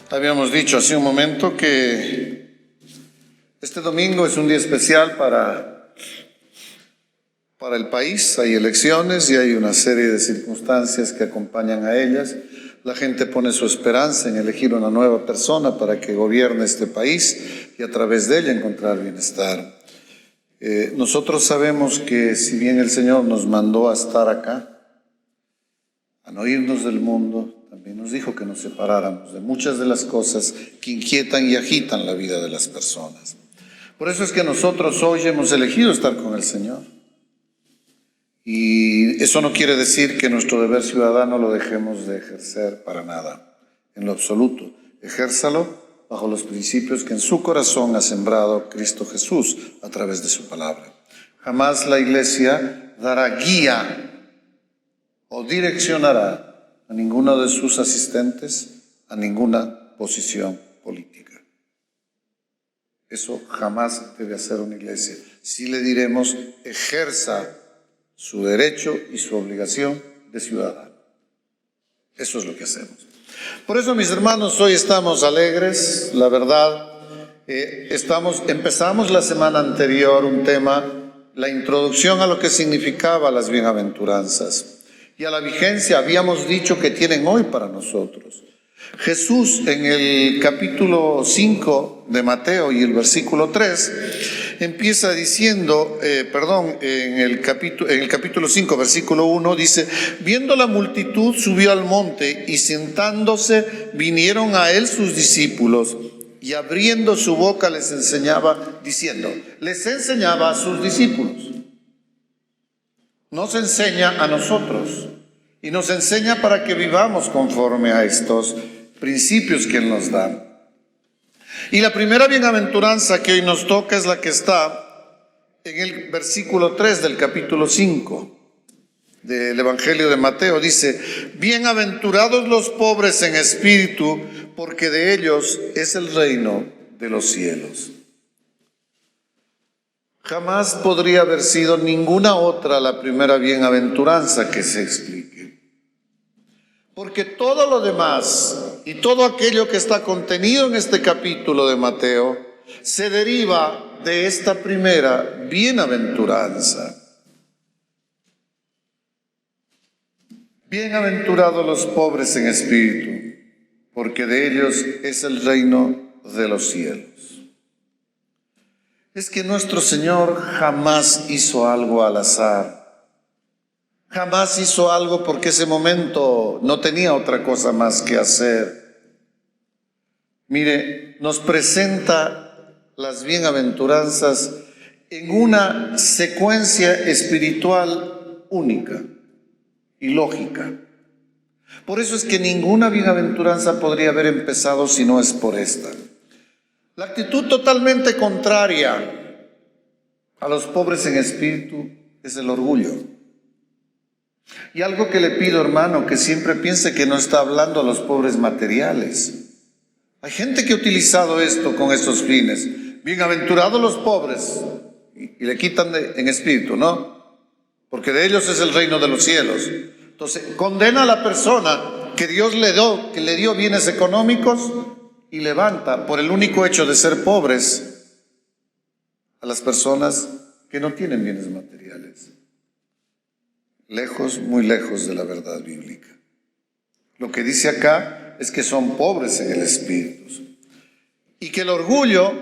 Habíamos dicho hace un momento que este domingo es un día especial para el país. Hay elecciones y hay una serie de circunstancias que acompañan a ellas. La gente pone su esperanza en elegir una nueva persona para que gobierne este país y a través de ella encontrar bienestar. Nosotros sabemos que si bien el Señor nos mandó a estar acá, a no irnos del mundo, también nos dijo que nos separáramos de muchas de las cosas que inquietan y agitan la vida de las personas. Por eso es que nosotros hoy hemos elegido estar con el Señor. Y eso no quiere decir que nuestro deber ciudadano lo dejemos de ejercer para nada, en lo absoluto. Ejérzalo bajo los principios que en su corazón ha sembrado Cristo Jesús a través de su palabra. Jamás la Iglesia dará guía o direccionará a ninguno de sus asistentes a ninguna posición política. Eso jamás debe hacer una iglesia. Sí le diremos, ejerza su derecho y su obligación de ciudadano. Eso es lo que hacemos. Por eso, mis hermanos, hoy estamos alegres, la verdad. Empezamos la semana anterior un tema, la introducción a lo que significaba las bienaventuranzas. Y a la vigencia habíamos dicho que tienen hoy para nosotros. Jesús en el capítulo 5 de Mateo y el versículo 3 empieza diciendo, en el capítulo 5 versículo 1 dice: viendo la multitud subió al monte y sentándose vinieron a él sus discípulos y abriendo su boca les enseñaba diciendo, les enseñaba a sus discípulos. Nos enseña a nosotros y nos enseña para que vivamos conforme a estos principios que Él nos da. Y la primera bienaventuranza que hoy nos toca es la que está en el versículo 3 del capítulo 5 del Evangelio de Mateo. Dice: bienaventurados los pobres en espíritu, porque de ellos es el reino de los cielos. Jamás podría haber sido ninguna otra la primera bienaventuranza que se explique. Porque todo lo demás y todo aquello que está contenido en este capítulo de Mateo se deriva de esta primera bienaventuranza. Bienaventurados los pobres en espíritu, porque de ellos es el reino de los cielos. Es que nuestro Señor jamás hizo algo al azar. Jamás hizo algo porque ese momento no tenía otra cosa más que hacer. Mire, nos presenta las bienaventuranzas en una secuencia espiritual única y lógica. Por eso es que ninguna bienaventuranza podría haber empezado si no es por esta. La actitud totalmente contraria a los pobres en espíritu es el orgullo. Y algo que le pido, hermano, que siempre piense que no está hablando a los pobres materiales. Hay gente que ha utilizado esto con estos fines. Bienaventurados los pobres, y le quitan en espíritu, ¿no? Porque de ellos es el reino de los cielos. Entonces, condena a la persona que Dios le dio bienes económicos y levanta por el único hecho de ser pobres a las personas que no tienen bienes materiales. Lejos, muy lejos de la verdad bíblica. Lo que dice acá es que son pobres en el espíritu. Y que el orgullo,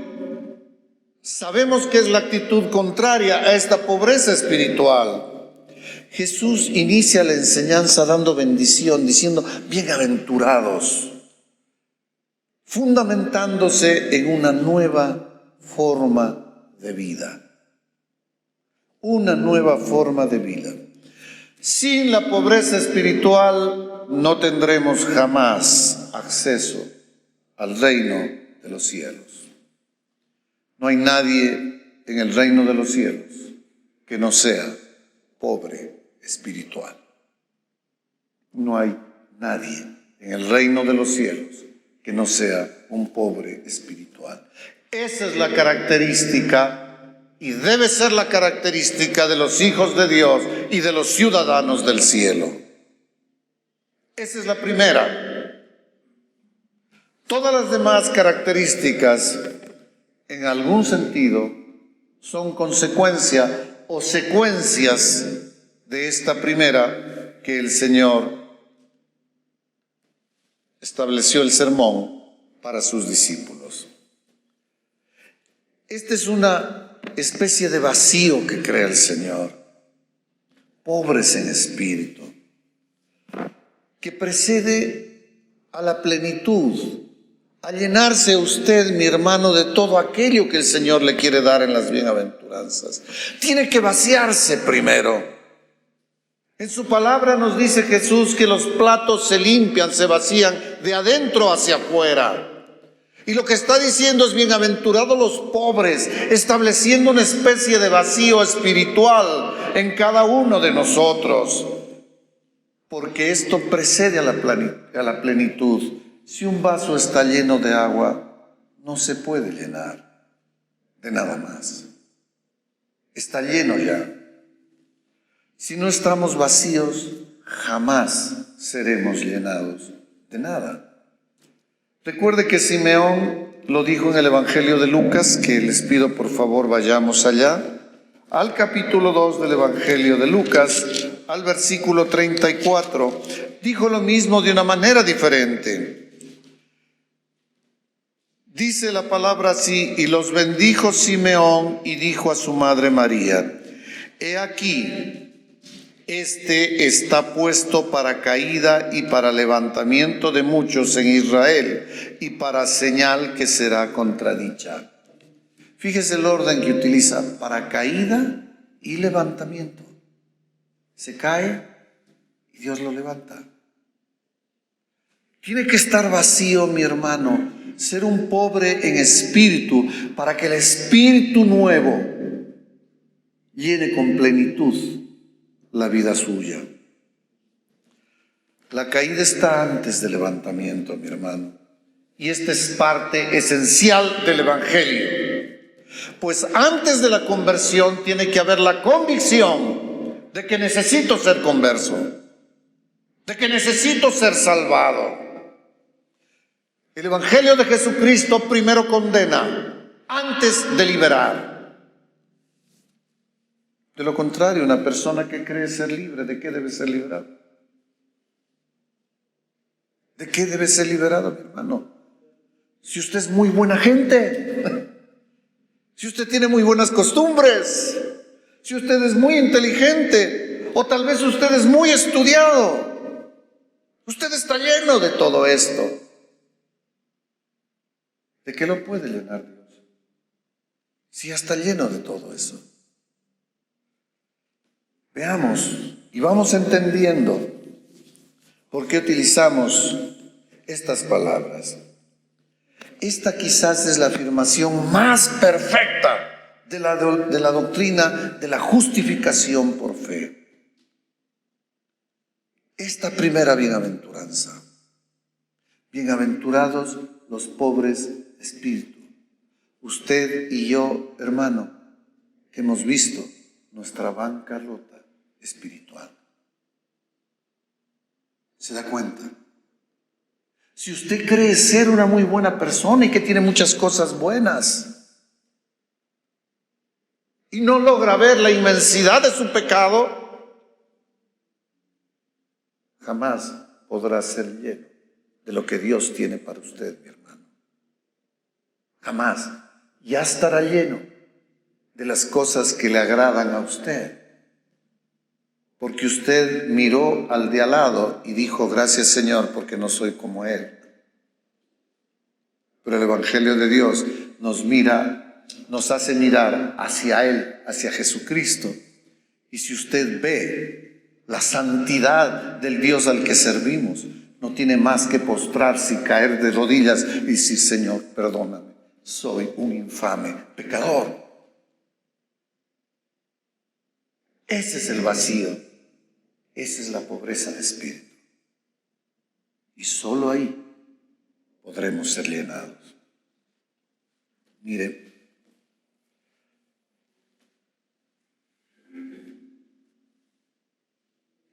sabemos que es la actitud contraria a esta pobreza espiritual. Jesús inicia la enseñanza dando bendición, diciendo bienaventurados, fundamentándose en una nueva forma de vida. Una nueva forma de vida. Sin la pobreza espiritual no tendremos jamás acceso al reino de los cielos. No hay nadie en el reino de los cielos que no sea pobre espiritual. No hay nadie en el reino de los cielos que no sea un pobre espiritual. Esa es la característica y debe ser la característica de los hijos de Dios y de los ciudadanos del cielo. Esa es la primera. Todas las demás características, en algún sentido, son consecuencia o secuencias de esta primera que el Señor estableció el sermón para sus discípulos. Esta es una especie de vacío que crea el Señor, pobres en espíritu, que precede a la plenitud, a llenarse usted, mi hermano, de todo aquello que el Señor le quiere dar en las bienaventuranzas. Tiene que vaciarse primero. En su palabra nos dice Jesús que los platos se limpian, se vacían de adentro hacia afuera. Y lo que está diciendo es: bienaventurados los pobres, estableciendo una especie de vacío espiritual en cada uno de nosotros. Porque esto precede a la plenitud. Si un vaso está lleno de agua, no se puede llenar de nada más. Está lleno ya. Si no estamos vacíos, jamás seremos llenados de nada. Recuerde que Simeón lo dijo en el Evangelio de Lucas, que les pido por favor vayamos allá, al capítulo 2 del Evangelio de Lucas, al versículo 34. Dijo lo mismo de una manera diferente. Dice la palabra así: y los bendijo Simeón y dijo a su madre María: he aquí, este está puesto para caída y para levantamiento de muchos en Israel, y para señal que será contradicha. Fíjese el orden que utiliza: para caída y levantamiento. Se cae y Dios lo levanta. Tiene que estar vacío, mi hermano, ser un pobre en espíritu, para que el espíritu nuevo llene con plenitud la vida suya. La caída está antes del levantamiento, mi hermano, y esta es parte esencial del Evangelio. Pues antes de la conversión tiene que haber la convicción de que necesito ser converso, de que necesito ser salvado. El Evangelio de Jesucristo primero condena antes de liberar. De lo contrario, una persona que cree ser libre, ¿de qué debe ser liberado? ¿De qué debe ser liberado, mi hermano? Si usted es muy buena gente, si usted tiene muy buenas costumbres, si usted es muy inteligente, o tal vez usted es muy estudiado, usted está lleno de todo esto. ¿De qué lo puede llenar Dios? Si ya está lleno de todo eso. Veamos y vamos entendiendo por qué utilizamos estas palabras. Esta quizás es la afirmación más perfecta de la doctrina de la justificación por fe. Esta primera bienaventuranza: bienaventurados los pobres de espíritu. Usted y yo, hermano, que hemos visto nuestra bancarrota espiritual, ¿se da cuenta? Si usted cree ser una muy buena persona y que tiene muchas cosas buenas y no logra ver la inmensidad de su pecado, jamás podrá ser lleno de lo que Dios tiene para usted, mi hermano. Jamás. Ya estará lleno de las cosas que le agradan a usted, porque usted miró al de al lado y dijo: gracias, Señor, porque no soy como él. Pero el Evangelio de Dios nos hace mirar hacia Él, hacia Jesucristo. Y si usted ve la santidad del Dios al que servimos, no tiene más que postrarse y caer de rodillas y decir: Señor, perdóname, soy un infame pecador. Ese es el vacío, esa es la pobreza de espíritu. Y solo ahí podremos ser llenados. Mire,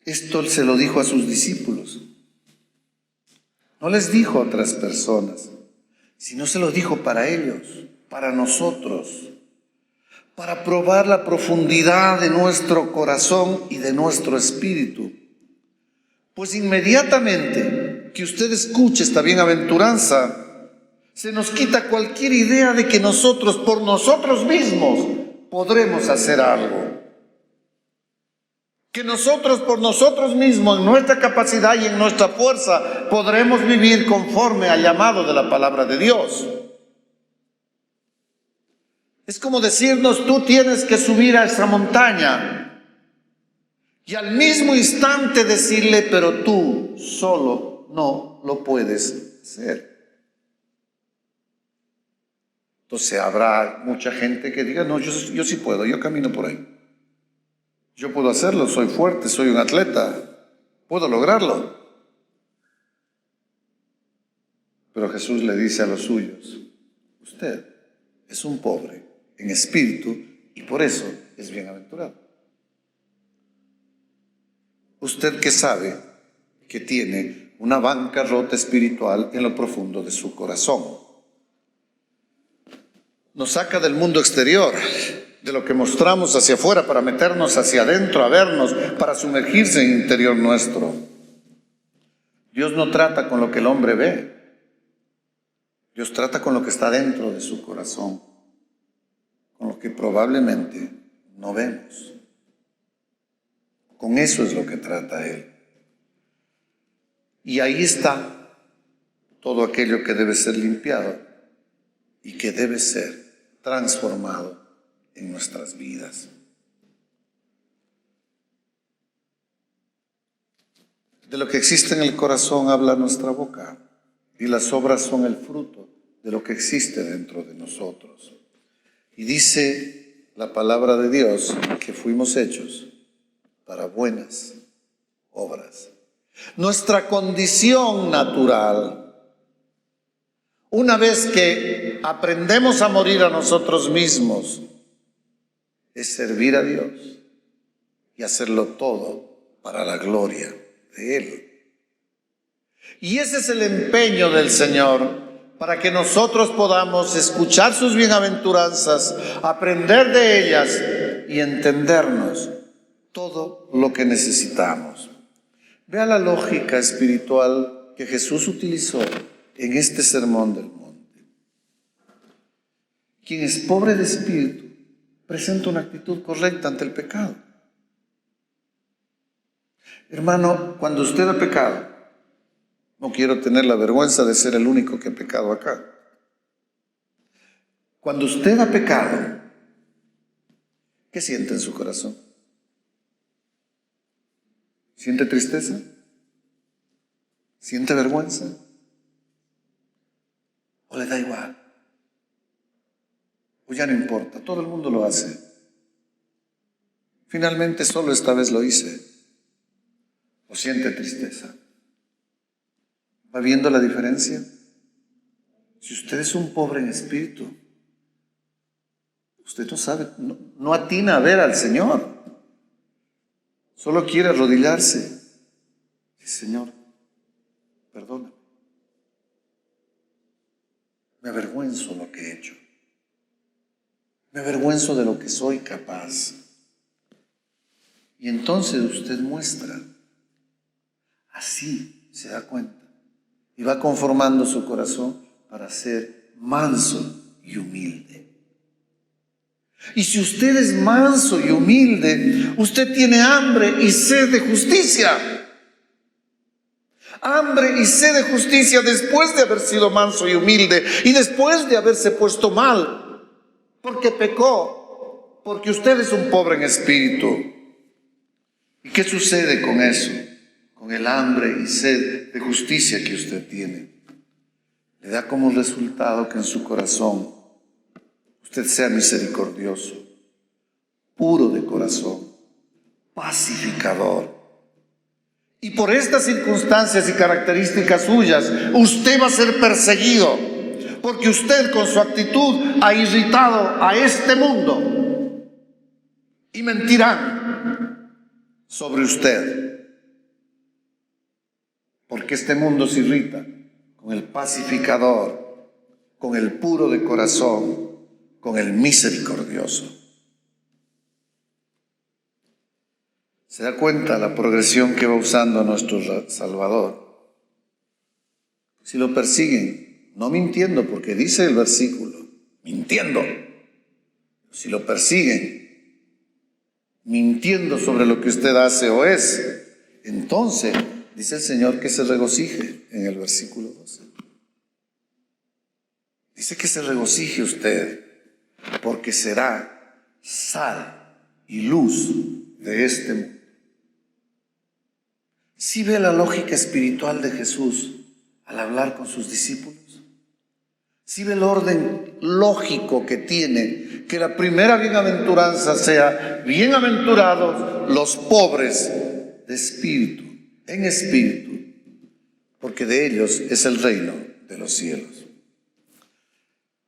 esto se lo dijo a sus discípulos, no les dijo a otras personas. Si no se lo dijo para ellos, para nosotros, para probar la profundidad de nuestro corazón y de nuestro espíritu. Pues inmediatamente que usted escuche esta bienaventuranza, se nos quita cualquier idea de que nosotros, por nosotros mismos, podremos hacer algo. Que nosotros, por nosotros mismos, en nuestra capacidad y en nuestra fuerza, podremos vivir conforme al llamado de la palabra de Dios. Es como decirnos, tú tienes que subir a esa montaña. Y al mismo instante decirle, pero tú solo no lo puedes hacer. Entonces habrá mucha gente que diga, no, yo sí puedo, yo camino por ahí. Yo puedo hacerlo, soy fuerte, soy un atleta, puedo lograrlo. Pero Jesús le dice a los suyos, usted es un pobre en espíritu y por eso es bienaventurado. Usted que sabe que tiene una bancarrota espiritual en lo profundo de su corazón. Nos saca del mundo exterior, de lo que mostramos hacia afuera para meternos hacia adentro, a vernos, para sumergirse en el interior nuestro. Dios no trata con lo que el hombre ve. Dios trata con lo que está dentro de su corazón, con lo que probablemente no vemos. Con eso es lo que trata Él. Y ahí está todo aquello que debe ser limpiado y que debe ser transformado en nuestras vidas. De lo que existe en el corazón habla nuestra boca, y las obras son el fruto de lo que existe dentro de nosotros. Y dice la palabra de Dios que fuimos hechos para buenas obras. Nuestra condición natural, una vez que aprendemos a morir a nosotros mismos, es servir a Dios y hacerlo todo para la gloria de Él. Y ese es el empeño del Señor, para que nosotros podamos escuchar sus bienaventuranzas, aprender de ellas y entendernos todo lo que necesitamos. Vea la lógica espiritual que Jesús utilizó en este sermón del monte. Quien es pobre de espíritu presenta una actitud correcta ante el pecado. Hermano, cuando usted ha pecado, no quiero tener la vergüenza de ser el único que ha pecado acá. Cuando usted ha pecado, ¿qué siente en su corazón? ¿Siente tristeza? ¿Siente vergüenza? ¿O le da igual? ¿O ya no importa? Todo el mundo lo hace. Finalmente solo esta vez lo hice. ¿O siente tristeza? ¿Va viendo la diferencia? Si usted es un pobre en espíritu, usted no sabe, no atina a ver al Señor. Solo quiere arrodillarse. Sí, Señor, perdóname. Me avergüenzo de lo que he hecho. Me avergüenzo de lo que soy capaz. Y entonces usted muestra. Así se da cuenta. Y va conformando su corazón para ser manso y humilde. Y si usted es manso y humilde, usted tiene hambre y sed de justicia. Hambre y sed de justicia después de haber sido manso y humilde y después de haberse puesto mal, porque pecó, porque usted es un pobre en espíritu. ¿Y qué sucede con eso? Con el hambre y sed de justicia que usted tiene. Le da como resultado que en su corazón usted sea misericordioso, puro de corazón, pacificador. Y por estas circunstancias y características suyas, usted va a ser perseguido, porque usted con su actitud ha irritado a este mundo y mentirán sobre usted. Porque este mundo se irrita con el pacificador, con el puro de corazón, con el misericordioso. ¿Se da cuenta la progresión que va usando nuestro Salvador? Si lo persiguen, no mintiendo, porque dice el versículo, mintiendo. Si lo persiguen, mintiendo sobre lo que usted hace o es, entonces dice el Señor que se regocije en el versículo 12. Dice que se regocije usted, porque será sal y luz de este mundo. ¿Sí ve la lógica espiritual de Jesús al hablar con sus discípulos? ¿Sí ve el orden lógico que tiene? Que la primera bienaventuranza sea: bienaventurados los pobres de espíritu, en espíritu, porque de ellos es el reino de los cielos.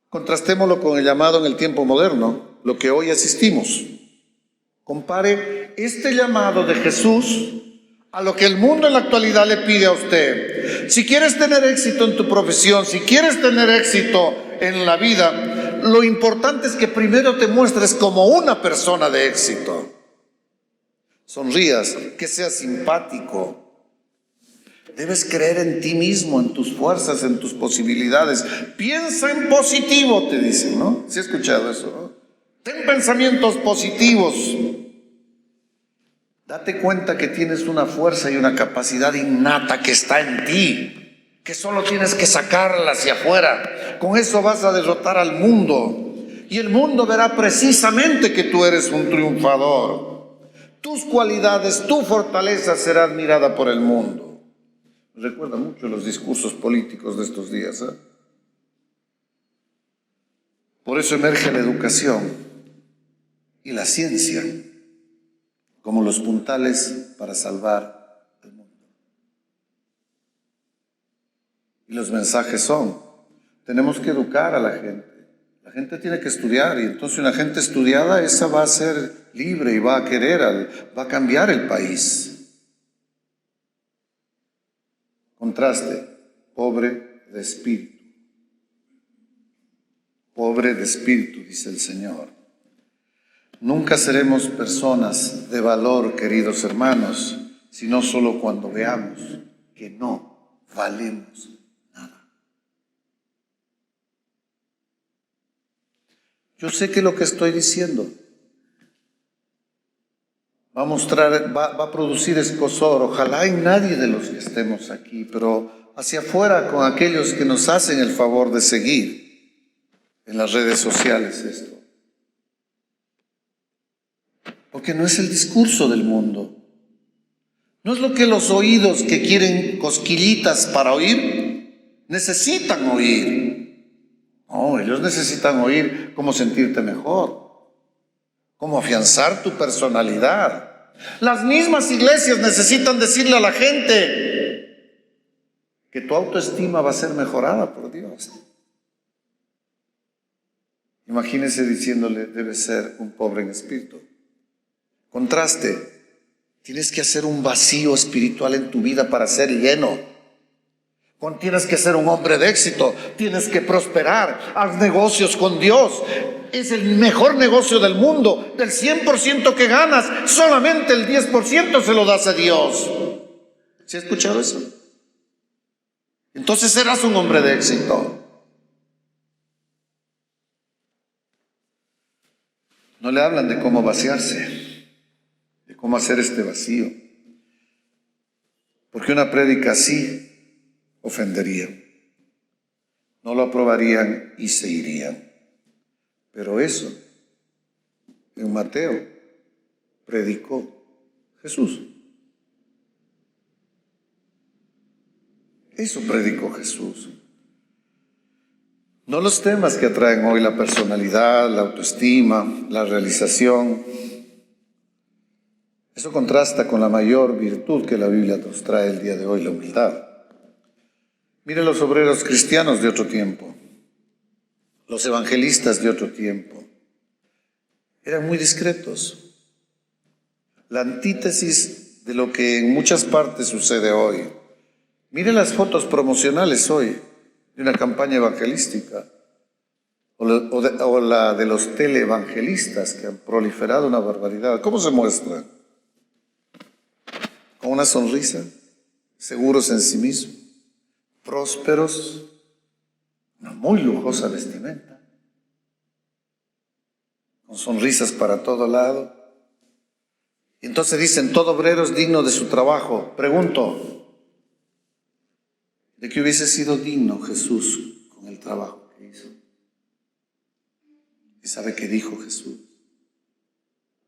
Contrastémoslo con el llamado en el tiempo moderno, lo que hoy asistimos. Compare este llamado de Jesús a lo que el mundo en la actualidad le pide a usted. Si quieres tener éxito en tu profesión, si quieres tener éxito en la vida, lo importante es que primero te muestres como una persona de éxito. Sonrías, que seas simpático. Debes creer en ti mismo, en tus fuerzas, en tus posibilidades. Piensa en positivo, te dicen, ¿no? ¿Sí has escuchado eso, no? Ten pensamientos positivos. Date cuenta que tienes una fuerza y una capacidad innata que está en ti, que solo tienes que sacarla hacia afuera. Con eso vas a derrotar al mundo, y el mundo verá precisamente que tú eres un triunfador. Tus cualidades, tu fortaleza será admirada por el mundo. Me recuerda mucho los discursos políticos de estos días, ¿eh? Por eso emerge la educación y la ciencia como los puntales para salvar el mundo. Y los mensajes son: tenemos que educar a la gente. La gente tiene que estudiar, y entonces una gente estudiada, esa va a ser libre y va a querer, va a cambiar el país. Contraste: pobre de espíritu. Pobre de espíritu, dice el Señor. Nunca seremos personas de valor, queridos hermanos, sino solo cuando veamos que no valemos nada. Yo sé que lo que estoy diciendo va a producir escozor, ojalá en nadie de los que estemos aquí, pero hacia afuera con aquellos que nos hacen el favor de seguir en las redes sociales esto. Porque no es el discurso del mundo. No es lo que los oídos que quieren cosquillitas para oír necesitan oír. No, ellos necesitan oír cómo sentirte mejor, cómo afianzar tu personalidad. Las mismas iglesias necesitan decirle a la gente que tu autoestima va a ser mejorada por Dios. Imagínese diciéndole: debes ser un pobre en espíritu. Contraste: tienes que hacer un vacío espiritual en tu vida para ser lleno. Tienes que ser un hombre de éxito, tienes que prosperar, haz negocios con Dios. Es el mejor negocio del mundo. Del 100% que ganas, solamente el 10% se lo das a Dios. ¿Sí has escuchado eso? Entonces serás un hombre de éxito. No le hablan de cómo vaciarse, de cómo hacer este vacío, porque una prédica así ofendería, no lo aprobarían y se irían. Pero eso en Mateo predicó Jesús. Eso predicó Jesús. No los temas que atraen hoy la personalidad, la autoestima, la realización. Eso contrasta con la mayor virtud que la Biblia nos trae el día de hoy, la humildad. Miren los obreros cristianos de otro tiempo, los evangelistas de otro tiempo. Eran muy discretos. La antítesis de lo que en muchas partes sucede hoy. Miren las fotos promocionales hoy de una campaña evangelística. o la de los teleevangelistas que han proliferado una barbaridad. ¿Cómo se muestran? Con una sonrisa, seguros en sí mismos, prósperos, una muy lujosa vestimenta, con sonrisas para todo lado. Y entonces dicen, todo obrero es digno de su trabajo. Pregunto, ¿de qué hubiese sido digno Jesús con el trabajo que hizo? ¿Y sabe qué dijo Jesús?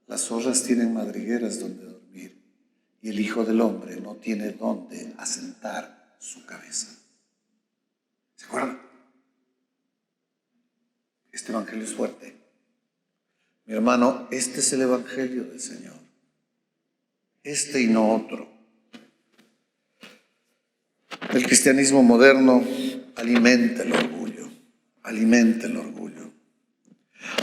Las zorras tienen madrigueras donde dormir y el Hijo del Hombre no tiene donde asentar su cabeza. ¿Se acuerdan? Este evangelio es fuerte. Mi hermano, este es el evangelio del Señor. Este y no otro. El cristianismo moderno alimenta el orgullo. Alimenta el orgullo.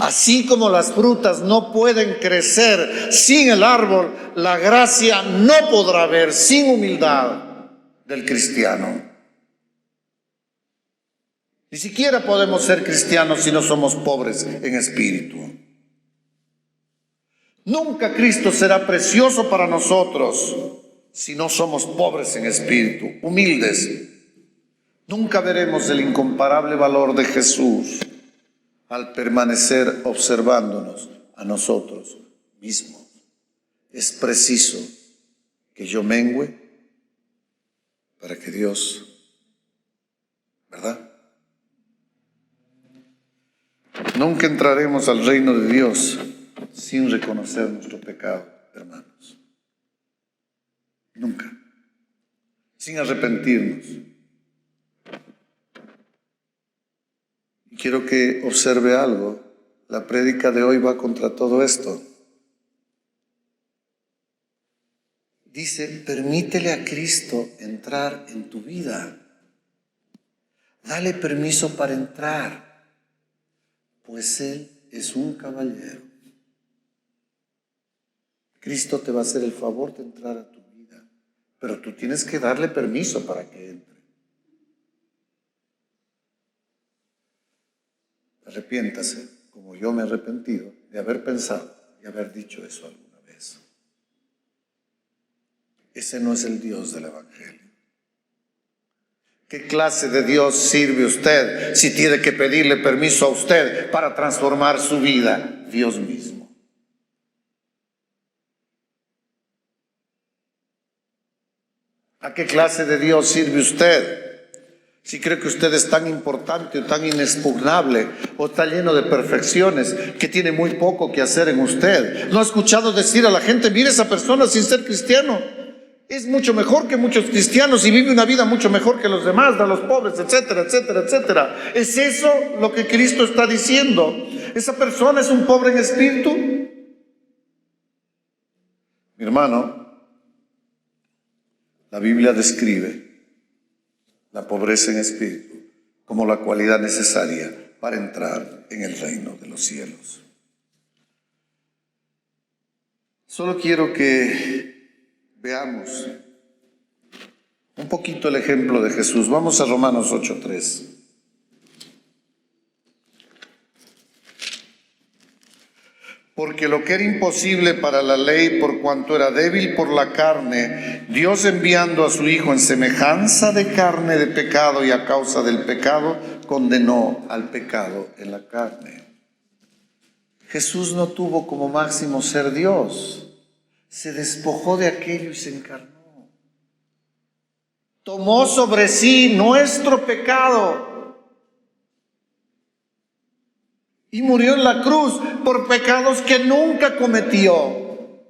Así como las frutas no pueden crecer sin el árbol, la gracia no podrá haber sin humildad del cristiano. Ni siquiera podemos ser cristianos si no somos pobres en espíritu. Nunca Cristo será precioso para nosotros si no somos pobres en espíritu, humildes. Nunca veremos el incomparable valor de Jesús al permanecer observándonos a nosotros mismos. Es preciso que yo mengüe para que Dios, ¿verdad? Nunca entraremos al reino de Dios sin reconocer nuestro pecado, hermanos. Nunca. Sin arrepentirnos. Y quiero que observe algo. La prédica de hoy va contra todo esto. Dice, permítele a Cristo entrar en tu vida. Dale permiso para entrar, pues Él es un caballero. Cristo te va a hacer el favor de entrar a tu vida, pero tú tienes que darle permiso para que entre. Arrepiéntase, como yo me he arrepentido de haber pensado y haber dicho eso alguna vez. Ese no es el Dios del Evangelio. ¿Qué clase de Dios sirve usted si tiene que pedirle permiso a usted para transformar su vida? Dios mismo. ¿A qué clase de Dios sirve usted? Si cree que usted es tan importante o tan inexpugnable o está lleno de perfecciones que tiene muy poco que hacer en usted. ¿No ha escuchado decir a la gente, mire esa persona sin ser cristiano? Es mucho mejor que muchos cristianos y vive una vida mucho mejor que los demás, da a los pobres, etcétera, etcétera, etcétera. ¿Es eso lo que Cristo está diciendo? ¿Esa persona es un pobre en espíritu? Mi hermano, la Biblia describe la pobreza en espíritu como la cualidad necesaria para entrar en el reino de los cielos. Solo quiero que veamos un poquito el ejemplo de Jesús. Vamos a Romanos 8:3. Porque lo que era imposible para la ley, por cuanto era débil por la carne, Dios enviando a su Hijo en semejanza de carne de pecado y a causa del pecado, condenó al pecado en la carne. Jesús no tuvo como máximo ser Dios. Se despojó de aquello y se encarnó. Tomó sobre sí nuestro pecado y murió en la cruz por pecados que nunca cometió,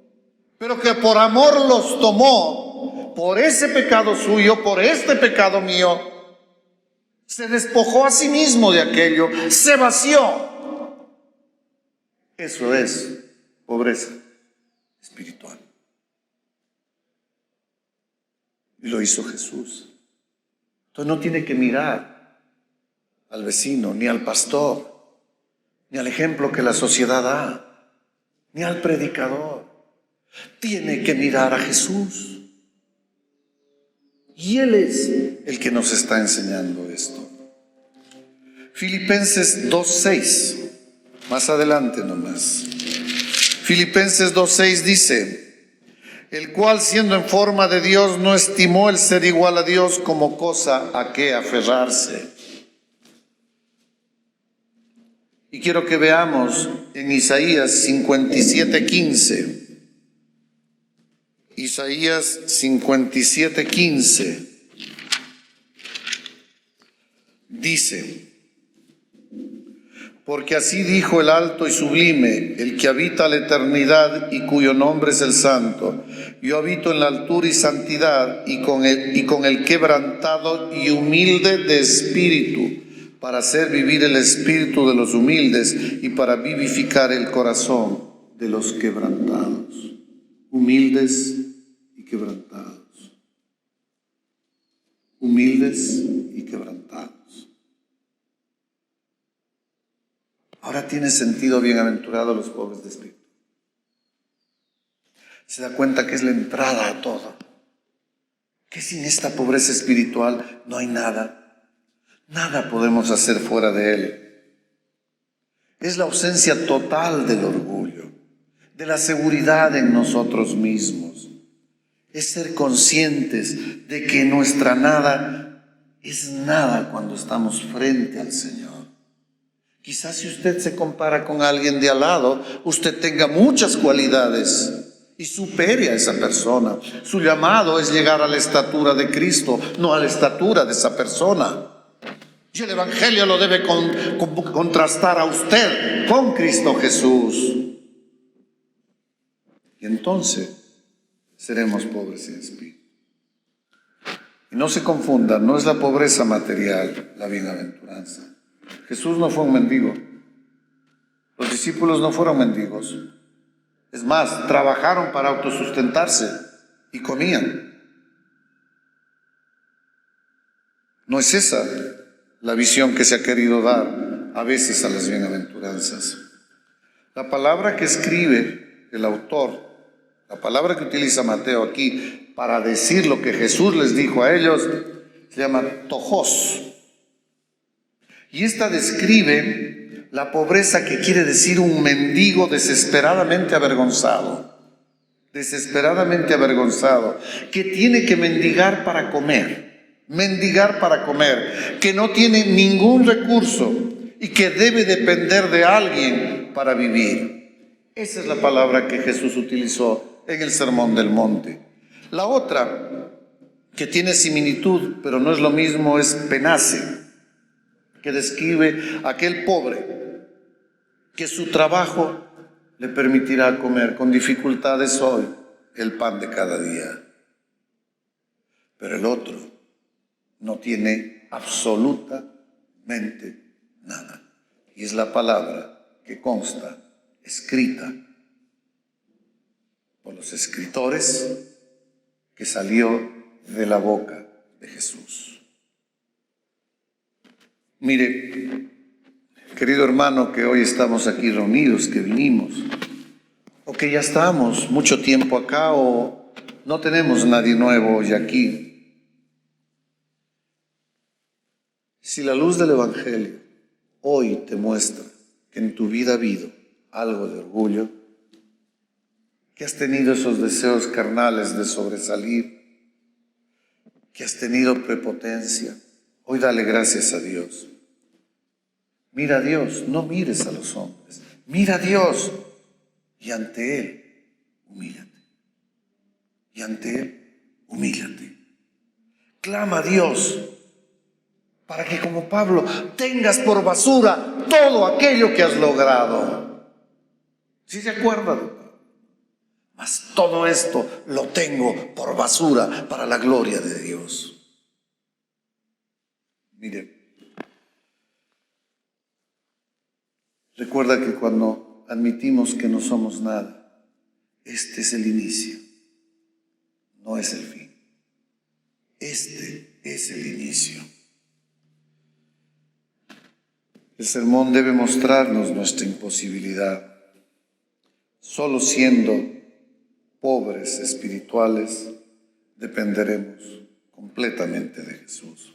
pero que por amor los tomó. Por ese pecado suyo, por este pecado mío, se despojó a sí mismo de aquello, se vació. Eso es pobreza espiritual. Y lo hizo Jesús. Entonces no tiene que mirar al vecino, ni al pastor, ni al ejemplo que la sociedad da, ni al predicador. Tiene que mirar a Jesús. Y Él es el que nos está enseñando esto. Filipenses 2:6, más adelante nomás. Filipenses 2:6 dice: el cual siendo en forma de Dios no estimó el ser igual a Dios como cosa a que aferrarse. Y quiero que veamos en Isaías 57:15. Isaías 57:15 dice: porque así dijo el alto y sublime, el que habita la eternidad y cuyo nombre es el Santo. Yo habito en la altura y santidad y con el quebrantado y humilde de espíritu, para hacer vivir el espíritu de los humildes y para vivificar el corazón de los quebrantados. Humildes y quebrantados. Humildes y quebrantados. Ahora tiene sentido bienaventurados los pobres de espíritu. Se da cuenta que es la entrada a todo. Que sin esta pobreza espiritual no hay nada. Nada podemos hacer fuera de él. Es la ausencia total del orgullo, de la seguridad en nosotros mismos. Es ser conscientes de que nuestra nada es nada cuando estamos frente al Señor. Quizás si usted se compara con alguien de al lado, usted tenga muchas cualidades y supere a esa persona. Su llamado es llegar a la estatura de Cristo, no a la estatura de esa persona. Y el Evangelio lo debe contrastar a usted con Cristo Jesús. Y entonces seremos pobres en espíritu. Y no se confunda, no es la pobreza material la bienaventuranza. Jesús no fue un mendigo. Los discípulos no fueron mendigos. Es más, trabajaron para autosustentarse y comían. No es esa la visión que se ha querido dar a veces a las bienaventuranzas. La palabra que escribe el autor, la palabra que utiliza Mateo aquí para decir lo que Jesús les dijo a ellos, se llama tojos. Y esta describe la pobreza, que quiere decir un mendigo desesperadamente avergonzado, que tiene que mendigar para comer, que no tiene ningún recurso y que debe depender de alguien para vivir. Esa es la palabra que Jesús utilizó en el Sermón del Monte. La otra, que tiene similitud, pero no es lo mismo, es penace, que describe a aquel pobre que su trabajo le permitirá comer con dificultades hoy el pan de cada día. Pero el otro no tiene absolutamente nada. Y es la palabra que consta, escrita por los escritores, que salió de la boca de Jesús. Mire, querido hermano, que hoy estamos aquí reunidos, que vinimos, o que ya estamos mucho tiempo acá, o no tenemos nadie nuevo hoy aquí. Si la luz del Evangelio hoy te muestra que en tu vida ha habido algo de orgullo, que has tenido esos deseos carnales de sobresalir, que has tenido prepotencia, hoy dale gracias a Dios. Mira a Dios, no mires a los hombres. Mira a Dios y ante Él, humíllate. Y ante Él, humíllate. Clama a Dios para que, como Pablo, tengas por basura todo aquello que has logrado. ¿Sí se acuerdan? Mas todo esto lo tengo por basura para la gloria de Dios. Mire, recuerda que cuando admitimos que no somos nada, este es el inicio, no es el fin. Este es el inicio. El sermón debe mostrarnos nuestra imposibilidad. Solo siendo pobres espirituales dependeremos completamente de Jesús.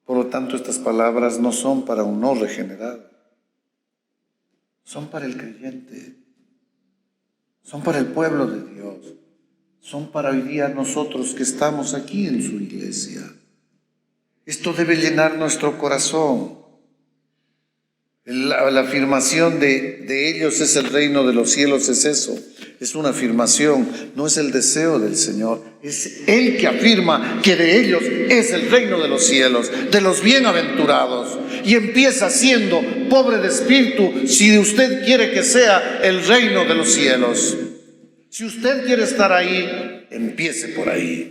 Por lo tanto, estas palabras no son para un no regenerado, son para el creyente, son para el pueblo de Dios, son para hoy día nosotros que estamos aquí en su iglesia. Esto debe llenar nuestro corazón. La afirmación de ellos es el reino de los cielos, es eso. Es una afirmación, no es el deseo del Señor. Es Él que afirma que de ellos es el reino de los cielos, de los bienaventurados. Y empieza siendo pobre de espíritu si usted quiere que sea el reino de los cielos. Si usted quiere estar ahí, empiece por ahí.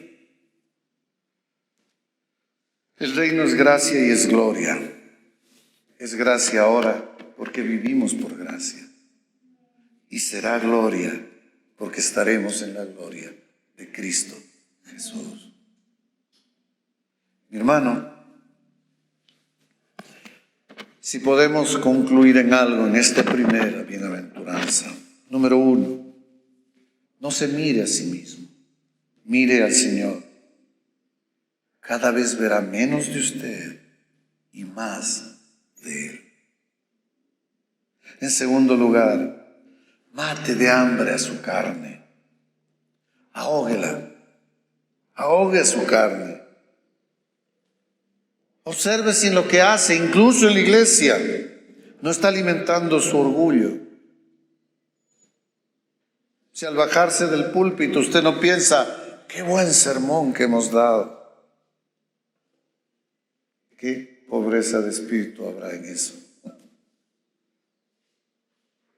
El reino es gracia y es gloria. Es gracia ahora porque vivimos por gracia. Y será gloria porque estaremos en la gloria de Cristo Jesús. Mi hermano, si podemos concluir en algo en esta primera bienaventuranza. Número 1, no se mire a sí mismo, mire al Señor. Cada vez verá menos de usted y más de Él. En segundo lugar, mate de hambre a su carne. Ahóguela. Ahogue su carne. Observe si en lo que hace, incluso en la iglesia, no está alimentando su orgullo. Si al bajarse del púlpito usted no piensa, qué buen sermón que hemos dado. Qué pobreza de espíritu habrá en eso.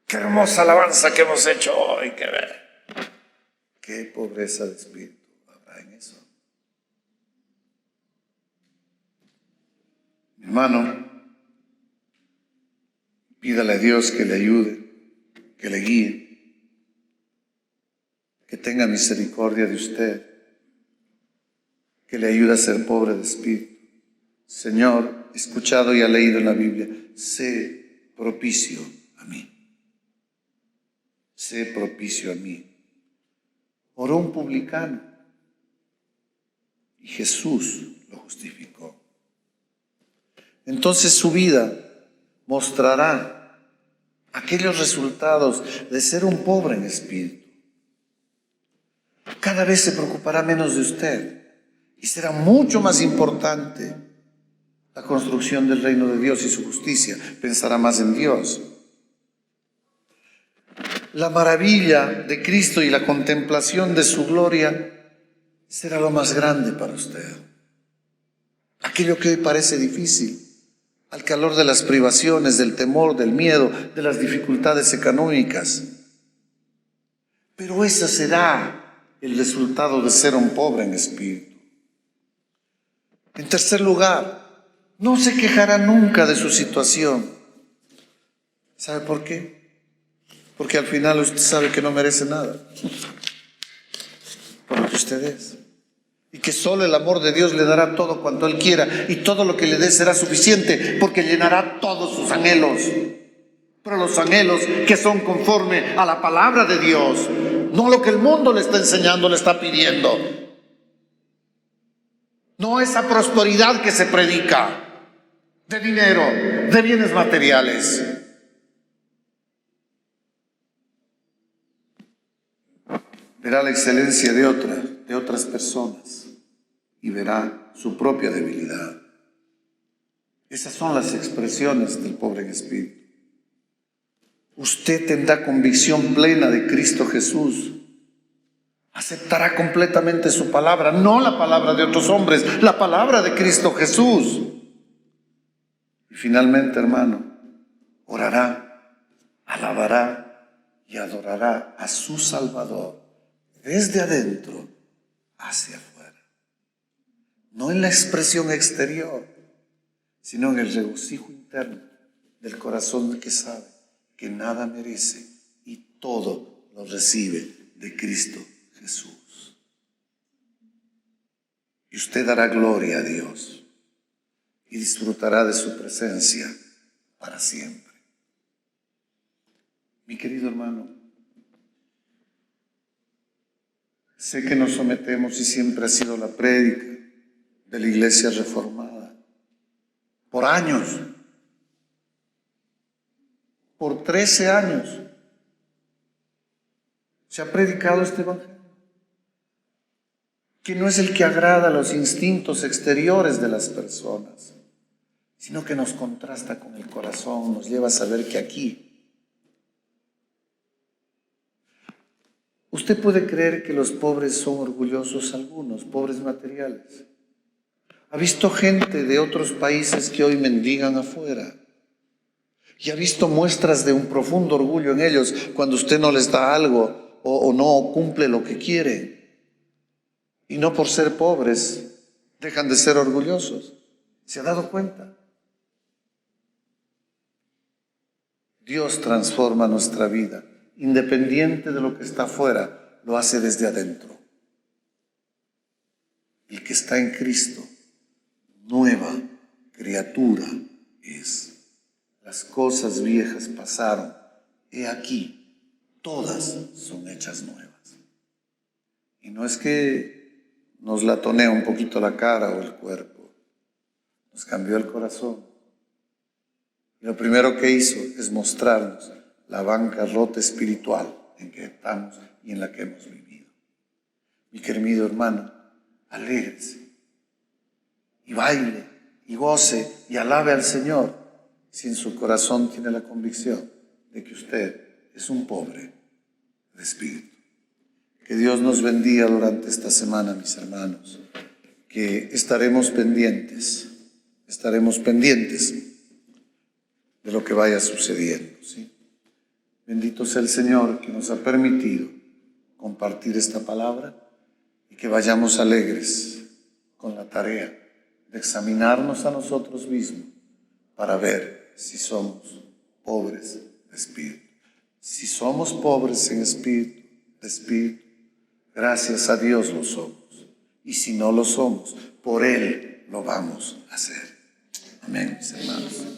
Qué hermosa alabanza que hemos hecho hoy, que ver. Qué pobreza de espíritu habrá en eso. Mi hermano, pídale a Dios que le ayude, que le guíe, que tenga misericordia de usted, que le ayude a ser pobre de espíritu. Señor, he escuchado y he leído en la Biblia, sé propicio a mí. Sé propicio a mí. Oró un publicano y Jesús lo justificó. Entonces su vida mostrará aquellos resultados de ser un pobre en espíritu. Cada vez se preocupará menos de usted y será mucho más importante la construcción del reino de Dios y su justicia. Pensará más en Dios. La maravilla de Cristo y la contemplación de su gloria será lo más grande para usted. Aquello que hoy parece difícil, al calor de las privaciones, del temor, del miedo, de las dificultades económicas. Pero ese será el resultado de ser un pobre en espíritu. En tercer lugar, no se quejará nunca de su situación. ¿Sabe por qué? Porque al final usted sabe que no merece nada por lo que usted es. Y que solo el amor de Dios le dará todo cuanto Él quiera. Y todo lo que le dé será suficiente porque llenará todos sus anhelos. Pero los anhelos que son conforme a la palabra de Dios. No lo que el mundo le está enseñando, le está pidiendo. No esa prosperidad que se predica. De dinero, de bienes materiales. Verá la excelencia de otras personas y verá su propia debilidad. Esas son las expresiones del pobre en espíritu. Usted tendrá convicción plena de Cristo Jesús. Aceptará completamente su palabra, no la palabra de otros hombres, la palabra de Cristo Jesús. Y finalmente, hermano, orará, alabará y adorará a su Salvador desde adentro hacia afuera. No en la expresión exterior, sino en el regocijo interno del corazón que sabe que nada merece y todo lo recibe de Cristo Jesús. Y usted dará gloria a Dios y disfrutará de su presencia para siempre. Mi querido hermano, sé que nos sometemos y siempre ha sido la prédica de la Iglesia Reformada por años, por 13 años, se ha predicado este evangelio, que no es el que agrada a los instintos exteriores de las personas, sino que nos contrasta con el corazón, nos lleva a saber que aquí usted puede creer que los pobres son orgullosos, algunos, pobres materiales. Ha visto gente de otros países que hoy mendigan afuera y ha visto muestras de un profundo orgullo en ellos cuando usted no les da algo o no cumple lo que quiere. Y no por ser pobres dejan de ser orgullosos. ¿Se ha dado cuenta? Dios transforma nuestra vida, independiente de lo que está afuera, lo hace desde adentro. El que está en Cristo, nueva criatura es. Las cosas viejas pasaron, he aquí, todas son hechas nuevas. Y no es que nos latonea un poquito la cara o el cuerpo, nos cambió el corazón. Y lo primero que hizo es mostrarnos la bancarrota espiritual en que estamos y en la que hemos vivido. Mi querido hermano, alégrese y baile y goce y alabe al Señor si en su corazón tiene la convicción de que usted es un pobre de espíritu. Que Dios nos bendiga durante esta semana, mis hermanos, que estaremos pendientes de lo que vaya sucediendo, ¿sí? Bendito sea el Señor que nos ha permitido compartir esta palabra y que vayamos alegres con la tarea de examinarnos a nosotros mismos para ver si somos pobres de espíritu. Si somos pobres en espíritu, de espíritu, gracias a Dios lo somos. Y si no lo somos, por Él lo vamos a hacer. Amén, mis hermanos.